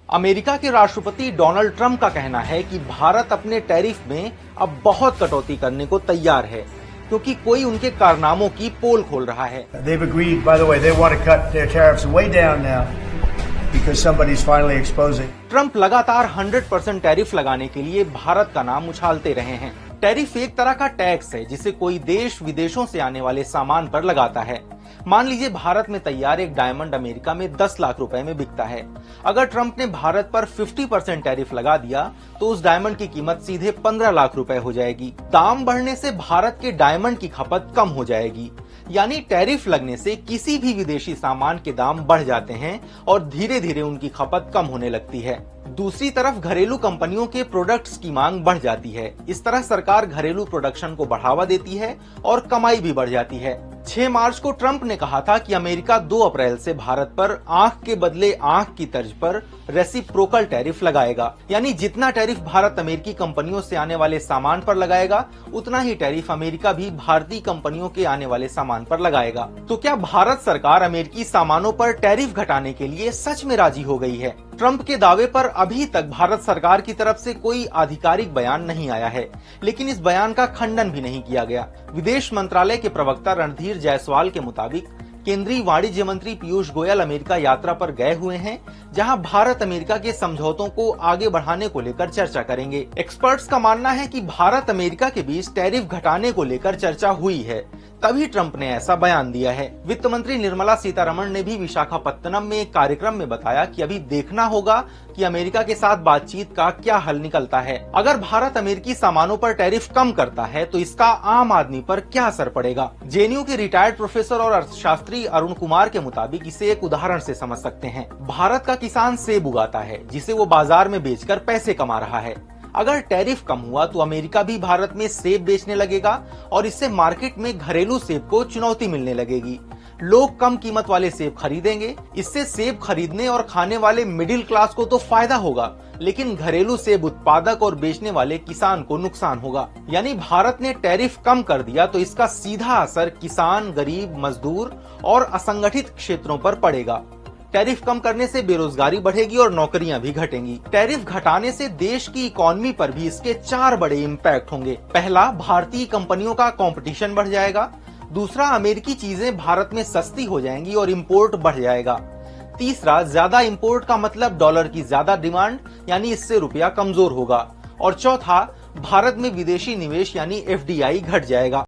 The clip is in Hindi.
अमेरिका के राष्ट्रपति डोनाल्ड ट्रंप का कहना है कि भारत अपने टैरिफ में अब बहुत कटौती करने को तैयार है, क्योंकि कोई उनके कारनामों की पोल खोल रहा है। They've agreed, by the way, they want to cut their tariffs way down now because somebody's finally exposing. Trump लगातार 100% टैरिफ लगाने के लिए भारत का नाम उछालते रहे हैं। टैरिफ एक तरह का टैक्स है जिसे कोई देश विदेशों से आने वाले सामान पर लगाता है। मान लीजिए भारत में तैयार एक डायमंड अमेरिका में 10 लाख रुपए में बिकता है। अगर ट्रंप ने भारत पर 50% टैरिफ लगा दिया तो उस डायमंड की कीमत सीधे 15 लाख रुपए हो जाएगी। दाम बढ़ने से भारत के डायमंड की खपत कम हो जाएगी, यानी टैरिफ लगने से किसी भी विदेशी सामान के दाम बढ़ जाते हैं और धीरे धीरे उनकी खपत कम होने लगती है। दूसरी तरफ घरेलू कंपनियों के प्रोडक्ट्स की मांग बढ़ जाती है। इस तरह सरकार घरेलू प्रोडक्शन को बढ़ावा देती है और कमाई भी बढ़ जाती है। 6 मार्च को ट्रंप ने कहा था कि अमेरिका 2 अप्रैल से भारत पर आंख के बदले आंख की तर्ज पर रेसिप्रोकल टैरिफ लगाएगा, यानी जितना टैरिफ भारत अमेरिकी कंपनियों से आने वाले सामान पर लगाएगा उतना ही टैरिफ अमेरिका भी भारतीय कंपनियों के आने वाले सामान पर लगाएगा। तो क्या भारत सरकार अमेरिकी सामानों पर टैरिफ घटाने के लिए सच में राजी हो गई है? ट्रंप के दावे पर अभी तक भारत सरकार की तरफ से कोई आधिकारिक बयान नहीं आया है, लेकिन इस बयान का खंडन भी नहीं किया गया। विदेश मंत्रालय के प्रवक्ता रणधीर जायसवाल के मुताबिक केंद्रीय वाणिज्य मंत्री पीयूष गोयल अमेरिका यात्रा पर गए हुए हैं, जहां भारत अमेरिका के समझौतों को आगे बढ़ाने को लेकर चर्चा करेंगे। एक्सपर्ट्स का मानना है कि भारत अमेरिका के बीच टैरिफ घटाने को लेकर चर्चा हुई है, तभी ट्रंप ने ऐसा बयान दिया है। वित्त मंत्री निर्मला सीतारमण ने भी विशाखापत्तनम में एक कार्यक्रम में बताया कि अभी देखना होगा कि अमेरिका के साथ बातचीत का क्या हल निकलता है। अगर भारत अमेरिकी सामानों पर टैरिफ कम करता है तो इसका आम आदमी पर क्या असर पड़ेगा? जेएनयू के रिटायर्ड प्रोफेसर और अर्थशास्त्री अरुण कुमार के मुताबिक इसे एक उदाहरण से समझ सकते हैं। भारत का किसान सेब उगाता है जिसे वो बाजार में बेचकर पैसे कमा रहा है। अगर टैरिफ कम हुआ तो अमेरिका भी भारत में सेब बेचने लगेगा और इससे मार्केट में घरेलू सेब को चुनौती मिलने लगेगी। लोग कम कीमत वाले सेब खरीदेंगे, इससे सेब खरीदने और खाने वाले मिडिल क्लास को तो फायदा होगा, लेकिन घरेलू सेब उत्पादक और बेचने वाले किसान को नुकसान होगा। यानी भारत ने टैरिफ कम कर दिया तो इसका सीधा असर किसान, गरीब, मजदूर और असंगठित क्षेत्रों पर पड़ेगा। टैरिफ कम करने से बेरोजगारी बढ़ेगी और नौकरियां भी घटेंगी। टैरिफ घटाने से देश की इकोनॉमी पर भी इसके 4 बड़े इम्पैक्ट होंगे। पहला, भारतीय कंपनियों का कंपटीशन बढ़ जाएगा। दूसरा, अमेरिकी चीजें भारत में सस्ती हो जाएंगी और इंपोर्ट बढ़ जाएगा। तीसरा, ज्यादा इंपोर्ट का मतलब डॉलर की ज्यादा डिमांड, यानी इससे रुपया कमजोर होगा। और चौथा, भारत में विदेशी निवेश यानी एफडीआई घट जाएगा।